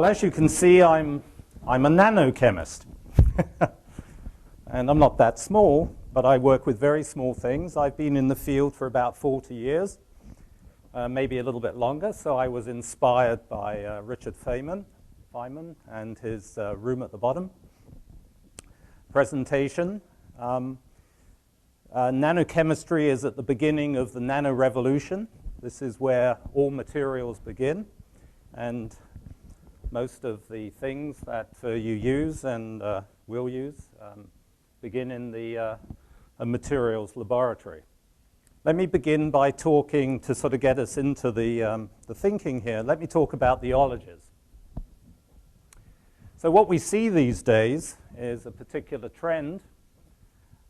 as you can see, I'm a nanochemist. And I'm not that small, but I work with very small things. I've been in the field for about 40 years, maybe a little bit longer. So I was inspired by Richard Feynman and his room at the bottom presentation. Nanochemistry is at the beginning of the nanorevolution. This is where all materials begin. And most of the things that you use and will use begin in the materials laboratory. Let me begin by talking, to sort of get us into the thinking here, let me talk about the ologies. So what we see these days is a particular trend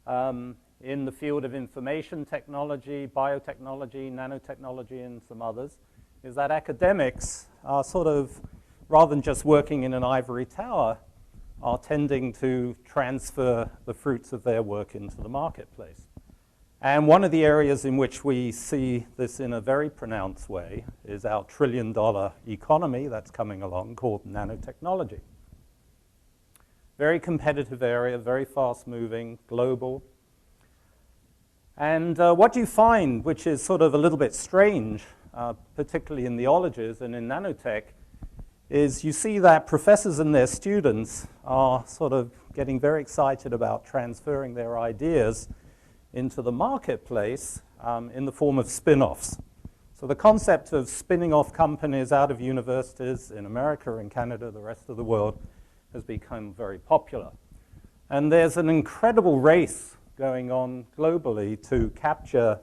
in the field of information technology, biotechnology, nanotechnology, and some others, is that academics are sort of, rather than just working in an ivory tower, are tending to transfer the fruits of their work into the marketplace. And one of the areas in which we see this in a very pronounced way is our trillion-dollar economy that's coming along called nanotechnology. Very competitive area, very fast-moving, global. And what you find, which is sort of a little bit strange, particularly in the ologies and in nanotech, is you see that professors and their students are sort of getting very excited about transferring their ideas into the marketplace in the form of spin-offs. So the concept of spinning off companies out of universities in America and Canada, the rest of the world, has become very popular. And there's an incredible race going on globally to capture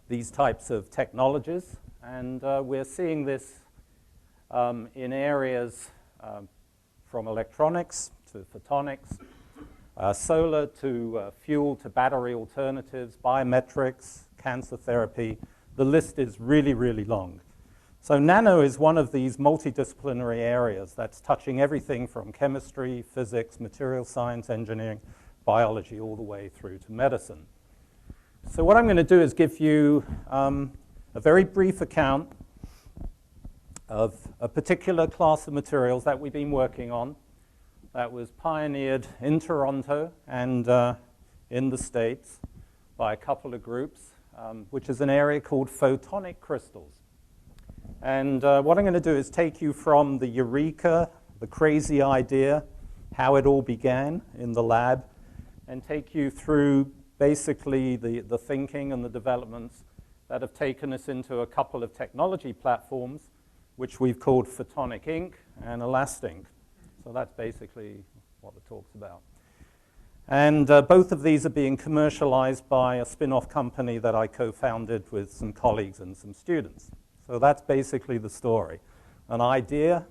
these types of technologies. And we're seeing this in areas from electronics to photonics, solar to fuel to battery alternatives, biometrics, cancer therapy. The list is really, really long. So nano is one of these multidisciplinary areas that's touching everything from chemistry, physics, material science, engineering, biology, all the way through to medicine. So what I'm going to do is give you a very brief account of a particular class of materials that we've been working on that was pioneered in Toronto and in the States by a couple of groups, which is an area called photonic crystals. And what I'm going to do is take you from the eureka, the crazy idea, how it all began in the lab, and take you through basically the thinking and the developments that have taken us into a couple of technology platforms, which we've called Photonic Inc. and Elastinc. So that's basically what the talk's about. And both of these are being commercialized by a spin-off company that I co-founded with some colleagues and some students. So that's basically the story. An idea,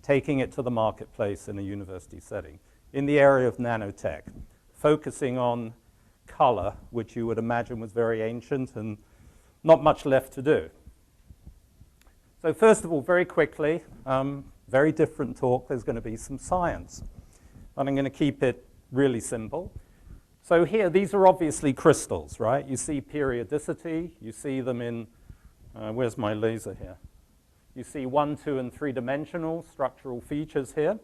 taking it to the marketplace in a university setting, in the area of nanotech, focusing on color, which you would imagine was very ancient and not much left to do. So first of all, very quickly, very different talk. There's going to be some science. And I'm going to keep it really simple. So here, these are obviously crystals, right? You see periodicity. You see them in, where's my laser here? You see 1, 2, and 3-dimensional structural features here.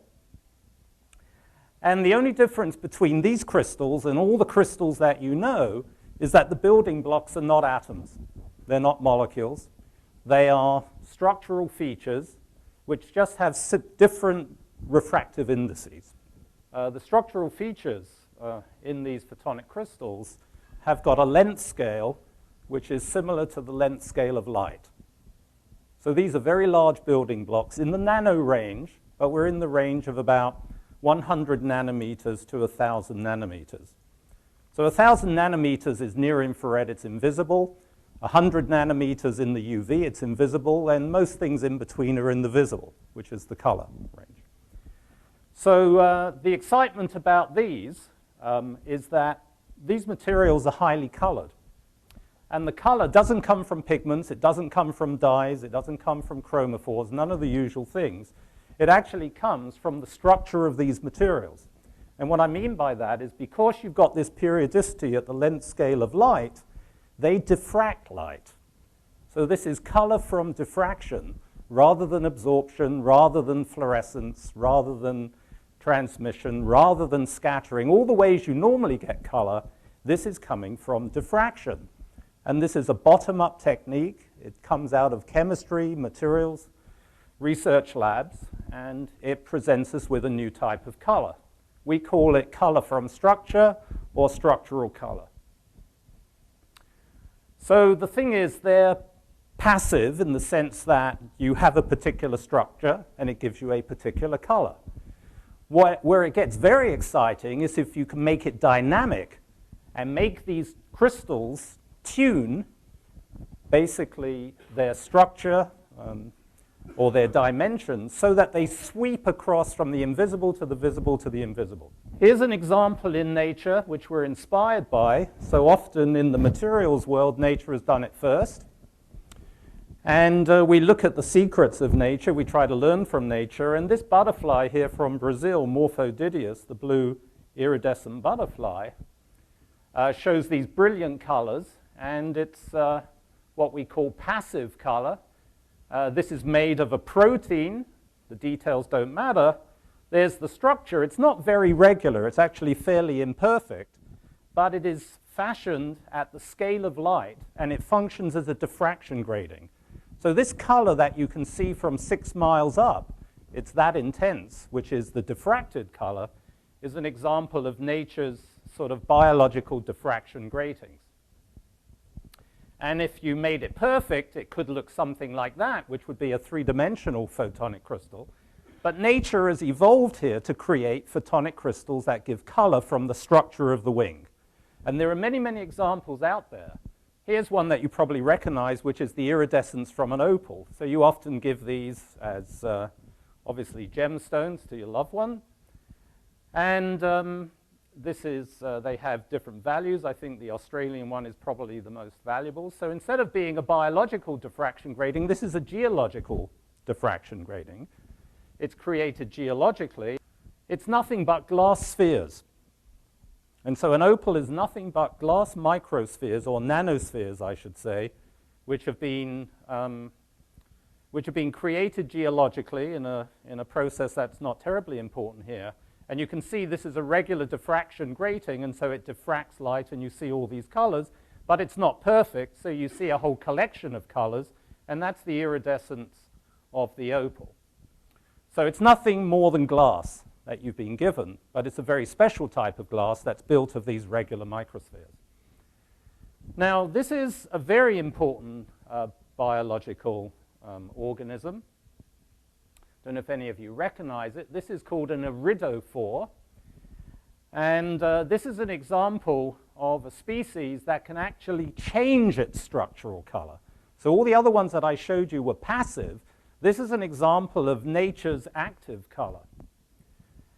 And the only difference between these crystals and all the crystals that you know is that the building blocks are not atoms. They're not molecules. They are structural features which just have different refractive indices. The structural features in these photonic crystals have got a length scale which is similar to the length scale of light. So these are very large building blocks in the nano range, but we're in the range of about 100 nanometers to 1,000 nanometers. So 1,000 nanometers is near infrared, it's invisible. 100 nanometers in the UV, it's invisible, and most things in between are in the visible, which is the color range. So the excitement about these is that these materials are highly colored. And the color doesn't come from pigments, it doesn't come from dyes, it doesn't come from chromophores, none of the usual things. It actually comes from the structure of these materials. And what I mean by that is because you've got this periodicity at the length scale of light, they diffract light. So this is color from diffraction, rather than absorption, rather than fluorescence, rather than transmission, rather than scattering, all the ways you normally get color, this is coming from diffraction. And this is a bottom-up technique. It comes out of chemistry, materials, research labs, and it presents us with a new type of color. We call it color from structure or structural color. So the thing is, they're passive in the sense that you have a particular structure and it gives you a particular color. Where it gets very exciting is if you can make it dynamic and make these crystals tune basically their structure or their dimensions so that they sweep across from the invisible to the visible to the invisible. Here's an example in nature which we're inspired by. So often in the materials world, nature has done it first. And we look at the secrets of nature. We try to learn from nature. And this butterfly here from Brazil, Morphodidius, the blue iridescent butterfly, shows these brilliant colors. And it's what we call passive color. This is made of a protein. The details don't matter. There's the structure. It's not very regular. It's actually fairly imperfect. But it is fashioned at the scale of light. And it functions as a diffraction grating. So this color that you can see from 6 miles up, it's that intense, which is the diffracted color, is an example of nature's sort of biological diffraction gratings. And if you made it perfect, it could look something like that, which would be a 3-dimensional photonic crystal. But nature has evolved here to create photonic crystals that give color from the structure of the wing. And there are many, many examples out there. Here's one that you probably recognize, which is the iridescence from an opal. So you often give these as, obviously, gemstones to your loved one. And this is, they have different values. I think the Australian one is probably the most valuable. So instead of being a biological diffraction grating, this is a geological diffraction grating. It's created geologically. It's nothing but glass spheres. And so an opal is nothing but glass microspheres, or nanospheres, I should say, which have been created geologically in a process that's not terribly important here. And you can see this is a regular diffraction grating, and so it diffracts light, and you see all these colors. But it's not perfect, so you see a whole collection of colors, and that's the iridescence of the opal. So it's nothing more than glass that you've been given, but it's a very special type of glass that's built of these regular microspheres. Now, this is a very important biological organism. Don't know if any of you recognize it. This is called an iridophore. And this is an example of a species that can actually change its structural color. So all the other ones that I showed you were passive. This is an example of nature's active color.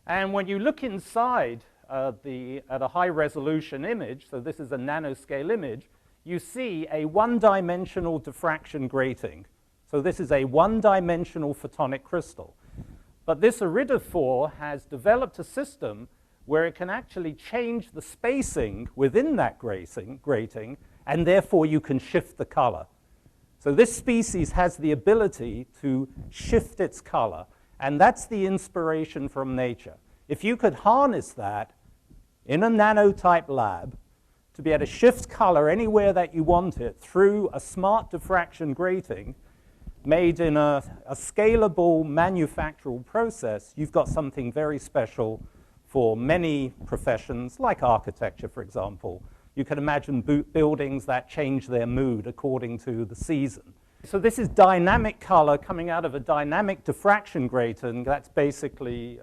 And when you look inside at a high-resolution image, so this is a nanoscale image, you see a one-dimensional diffraction grating. So this is a one-dimensional photonic crystal. But this iridophore has developed a system where it can actually change the spacing within that grating, and therefore you can shift the color. So this species has the ability to shift its color. And that's the inspiration from nature. If you could harness that in a nanotype lab to be able to shift color anywhere that you want it through a smart diffraction grating made in a scalable manufactural process, you've got something very special for many professions, like architecture, for example. You can imagine buildings that change their mood according to the season. So this is dynamic color coming out of a dynamic diffraction grating that's basically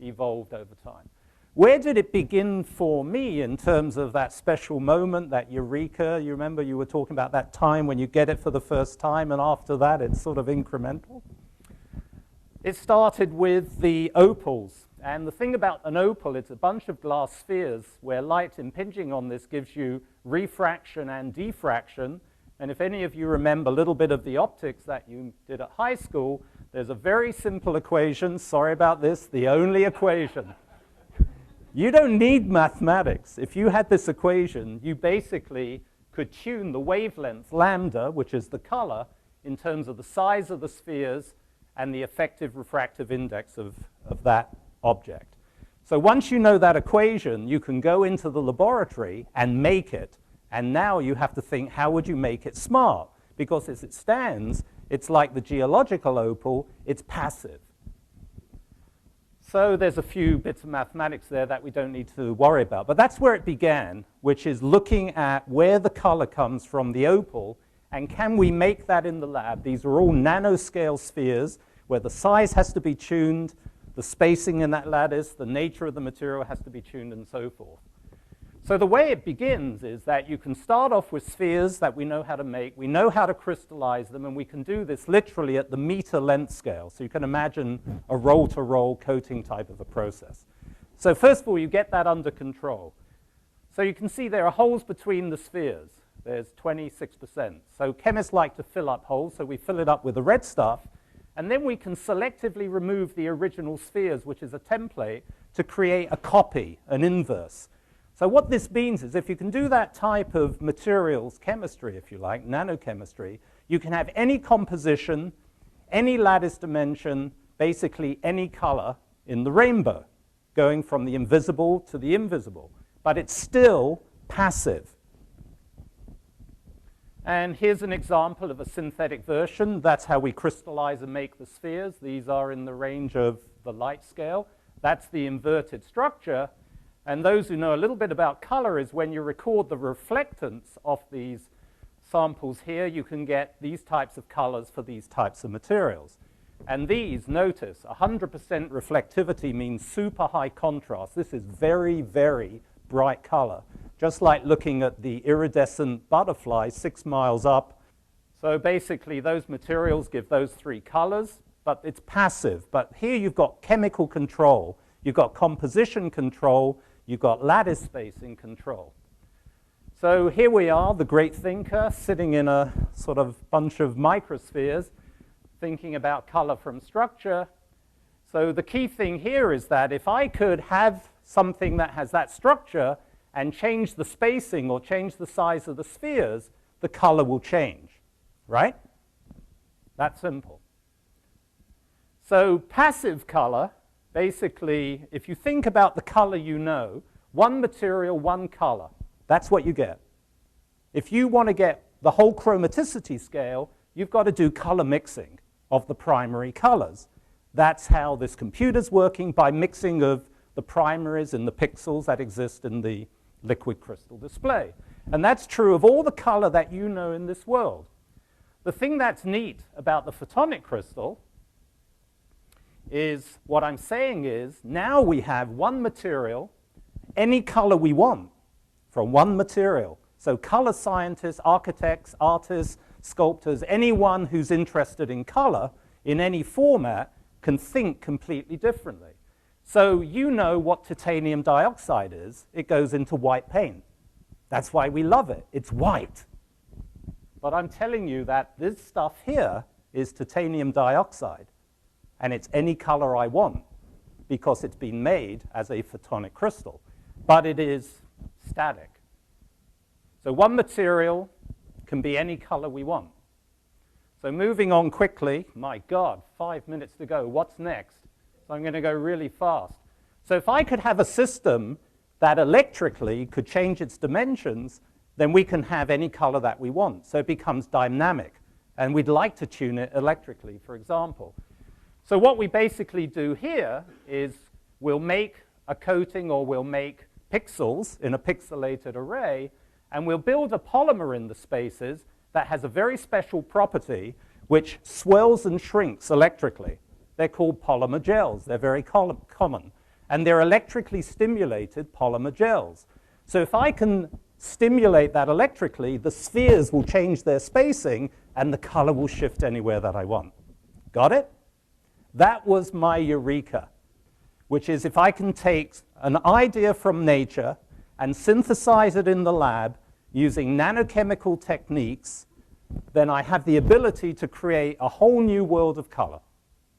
evolved over time. Where did it begin for me in terms of that special moment, that eureka? You remember you were talking about that time when you get it for the first time, and after that it's sort of incremental? It started with the opals. And the thing about an opal, it's a bunch of glass spheres where light impinging on this gives you refraction and diffraction. And if any of you remember a little bit of the optics that you did at high school, there's a very simple equation. Sorry about this, the only equation. You don't need mathematics. If you had this equation, you basically could tune the wavelength lambda, which is the color, in terms of the size of the spheres and the effective refractive index of that object. So once you know that equation, you can go into the laboratory and make it. And now you have to think, how would you make it smart? Because as it stands, it's like the geological opal, it's passive. So there's a few bits of mathematics there that we don't need to worry about. But that's where it began, which is looking at where the color comes from the opal, and can we make that in the lab? These are all nanoscale spheres where the size has to be tuned, the spacing in that lattice, the nature of the material has to be tuned, and so forth. So the way it begins is that you can start off with spheres that we know how to make, we know how to crystallize them, and we can do this literally at the meter length scale. So you can imagine a roll-to-roll coating type of a process. So first of all, you get that under control. So you can see there are holes between the spheres. There's 26%. So chemists like to fill up holes, so we fill it up with the red stuff, and then we can selectively remove the original spheres, which is a template, to create a copy, an inverse. So what this means is if you can do that type of materials chemistry, if you like, nanochemistry, you can have any composition, any lattice dimension, basically any color in the rainbow, going from the invisible to the invisible. But it's still passive. And here's an example of a synthetic version. That's how we crystallize and make the spheres. These are in the range of the light scale. That's the inverted structure. And those who know a little bit about color is when you record the reflectance of these samples here, you can get these types of colors for these types of materials. And these, notice, 100% reflectivity means super high contrast. This is very, very bright color, just like looking at the iridescent butterfly 6 miles up. So basically, those materials give those three colors, but it's passive. But here you've got chemical control. You've got composition control. You've got lattice spacing control. So here we are, the great thinker, sitting in a sort of bunch of microspheres, thinking about color from structure. So the key thing here is that if I could have something that has that structure and change the spacing or change the size of the spheres, the color will change, right? That's simple. So passive color, basically, if you think about the color you know, one material, one color, that's what you get. If you want to get the whole chromaticity scale, you've got to do color mixing of the primary colors. That's how this computer's working, by mixing of the primaries in the pixels that exist in the liquid crystal display. And that's true of all the color that you know in this world. The thing that's neat about the photonic crystal is, what I'm saying is, now we have one material, any color we want from one material. So color scientists, architects, artists, sculptors, anyone who's interested in color in any format can think completely differently. So you know what titanium dioxide is. It goes into white paint. That's why we love it. It's white. But I'm telling you that this stuff here is titanium dioxide. And it's any color I want because it's been made as a photonic crystal. But it is static. So one material can be any color we want. So moving on quickly, my God, 5 minutes to go. What's next? So I'm going to go really fast. So if I could have a system that electrically could change its dimensions, then we can have any color that we want. So it becomes dynamic. And we'd like to tune it electrically, for example. So what we basically do here is we'll make a coating, or we'll make pixels in a pixelated array, and we'll build a polymer in the spaces that has a very special property which swells and shrinks electrically. They're called polymer gels. They're very common. And they're electrically stimulated polymer gels. So if I can stimulate that electrically, the spheres will change their spacing, and the color will shift anywhere that I want. Got it? That was my eureka, which is if I can take an idea from nature and synthesize it in the lab using nanochemical techniques, then I have the ability to create a whole new world of color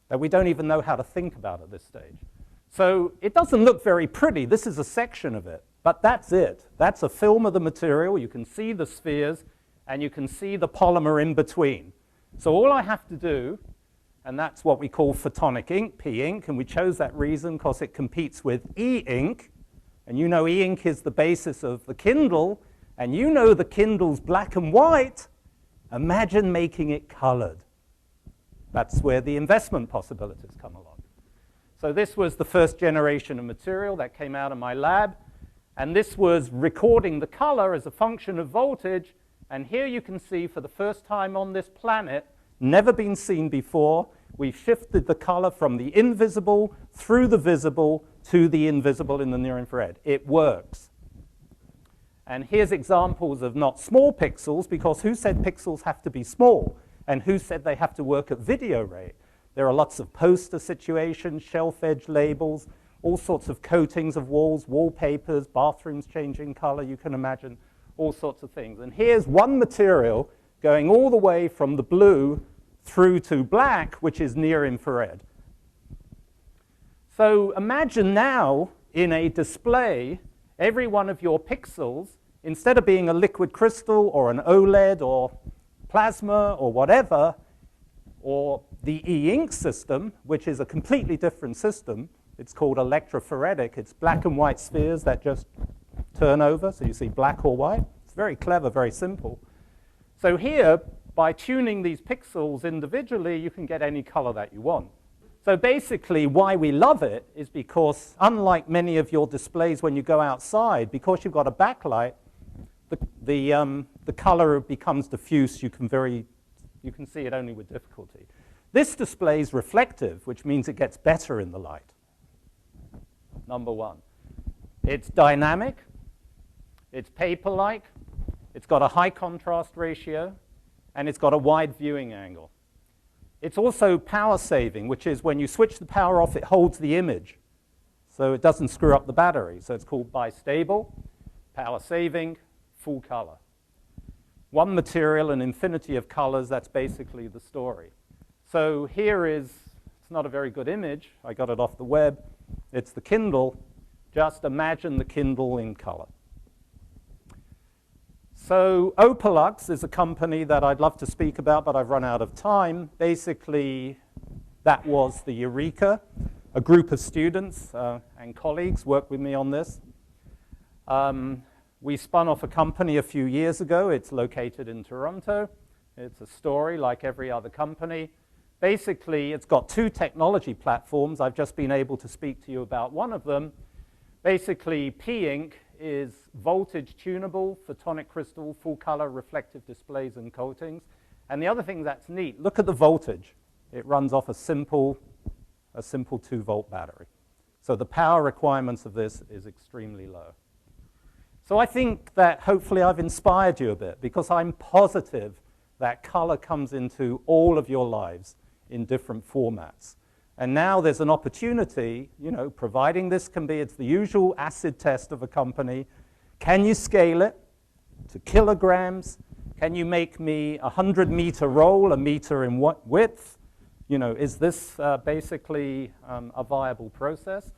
that we don't even know how to think about at this stage. So it doesn't look very pretty. This is a section of it, but that's it. That's a film of the material. You can see the spheres, and you can see the polymer in between. So all I have to do, and that's what we call photonic ink, P-ink, and we chose that reason because it competes with e-ink. And you know e-ink is the basis of the Kindle, and you know the Kindle's black and white. Imagine making it colored. That's where the investment possibilities come along. So this was the first generation of material that came out of my lab. And this was recording the color as a function of voltage. And here you can see for the first time on this planet, never been seen before, we've shifted the color from the invisible through the visible to the invisible in the near infrared. It works. And here's examples of not small pixels, because who said pixels have to be small? And who said they have to work at video rate? There are lots of poster situations, shelf edge labels, all sorts of coatings of walls, wallpapers, bathrooms changing color. You can imagine all sorts of things. And here's one material going all the way from the blue through to black, which is near infrared. So imagine now in a display, every one of your pixels, instead of being a liquid crystal or an OLED or plasma or whatever, or the e-ink system, which is a completely different system. It's called electrophoretic. It's black and white spheres that just turn over, so you see black or white. It's very clever, very simple. So here, by tuning these pixels individually, you can get any color that you want. So basically, why we love it is because, unlike many of your displays when you go outside, because you've got a backlight, the color becomes diffuse. You can see it only with difficulty. This display is reflective, which means it gets better in the light. Number one. It's dynamic. It's paper-like. It's got a high contrast ratio. And it's got a wide viewing angle. It's also power saving, which is when you switch the power off, it holds the image. So it doesn't screw up the battery. So it's called bistable, power saving, full color. One material, an infinity of colors, that's basically the story. So here is, it's not a very good image. I got it off the web. It's the Kindle. Just imagine the Kindle in color. So Opalux is a company that I'd love to speak about, but I've run out of time. Basically, that was the Eureka. A group of students and colleagues worked with me on this. We spun off a company a few years ago. It's located in Toronto. It's a story like every other company. Basically, it's got two technology platforms. I've just been able to speak to you about one of them. Basically, P-ink is voltage tunable, photonic crystal, full color reflective displays and coatings. And the other thing that's neat, look at the voltage. It runs off a simple 2-volt battery. So the power requirements of this is extremely low. So I think that hopefully I've inspired you a bit, because I'm positive that color comes into all of your lives in different formats. And now there's an opportunity, providing this can be, it's the usual acid test of a company. Can you scale it to kilograms? Can you make me a 100-meter roll, a meter in width? Is this basically a viable process?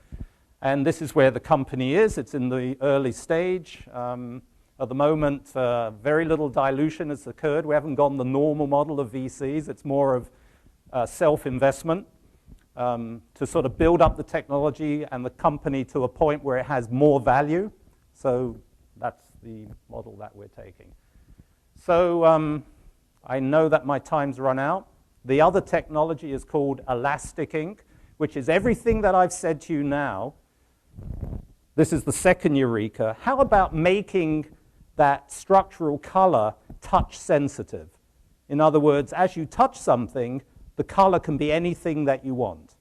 And this is where the company is. It's in the early stage. At the moment, very little dilution has occurred. We haven't gone the normal model of VCs. It's more of self-investment. To sort of build up the technology and the company to a point where it has more value. So that's the model that we're taking. So I know that my time's run out. The other technology is called elastic ink, which is everything that I've said to you now. This is the second Eureka. How about making that structural color touch sensitive? In other words, as you touch something, the color can be anything that you want.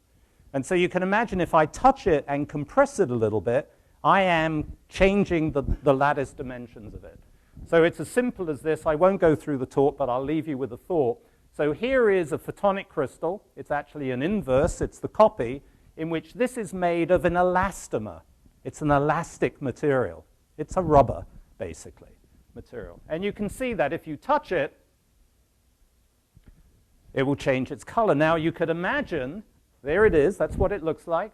And so you can imagine if I touch it and compress it a little bit, I am changing the lattice dimensions of it. So it's as simple as this. I won't go through the talk, but I'll leave you with a thought. So here is a photonic crystal. It's actually an inverse. It's the copy, in which this is made of an elastomer. It's an elastic material. It's a rubber, basically, material. And you can see that if you touch it, it will change its color. Now you could imagine, there it is, that's what it looks like.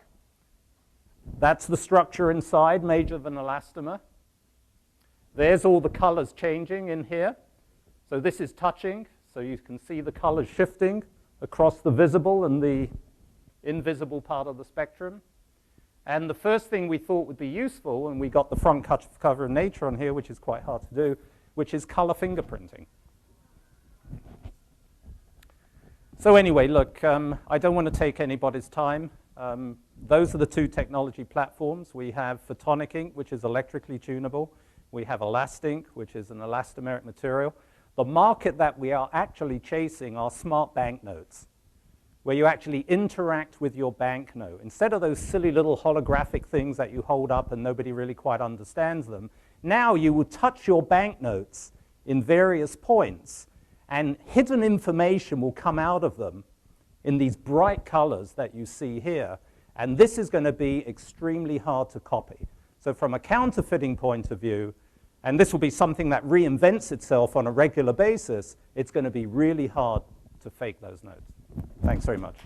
That's the structure inside, made of an elastomer. There's all the colors changing in here. So this is touching. So you can see the colors shifting across the visible and the invisible part of the spectrum. And the first thing we thought would be useful, and we got the front cover of Nature on here, which is quite hard to do, which is color fingerprinting. So anyway, look, I don't want to take anybody's time. Those are the two technology platforms. We have Photonic ink, which is electrically tunable. We have Elastink, which is an elastomeric material. The market that we are actually chasing are smart banknotes, where you actually interact with your banknote. Instead of those silly little holographic things that you hold up and nobody really quite understands them, now you will touch your banknotes in various points, and hidden information will come out of them in these bright colors that you see here. And this is going to be extremely hard to copy. So from a counterfeiting point of view, and this will be something that reinvents itself on a regular basis, it's going to be really hard to fake those notes. Thanks very much.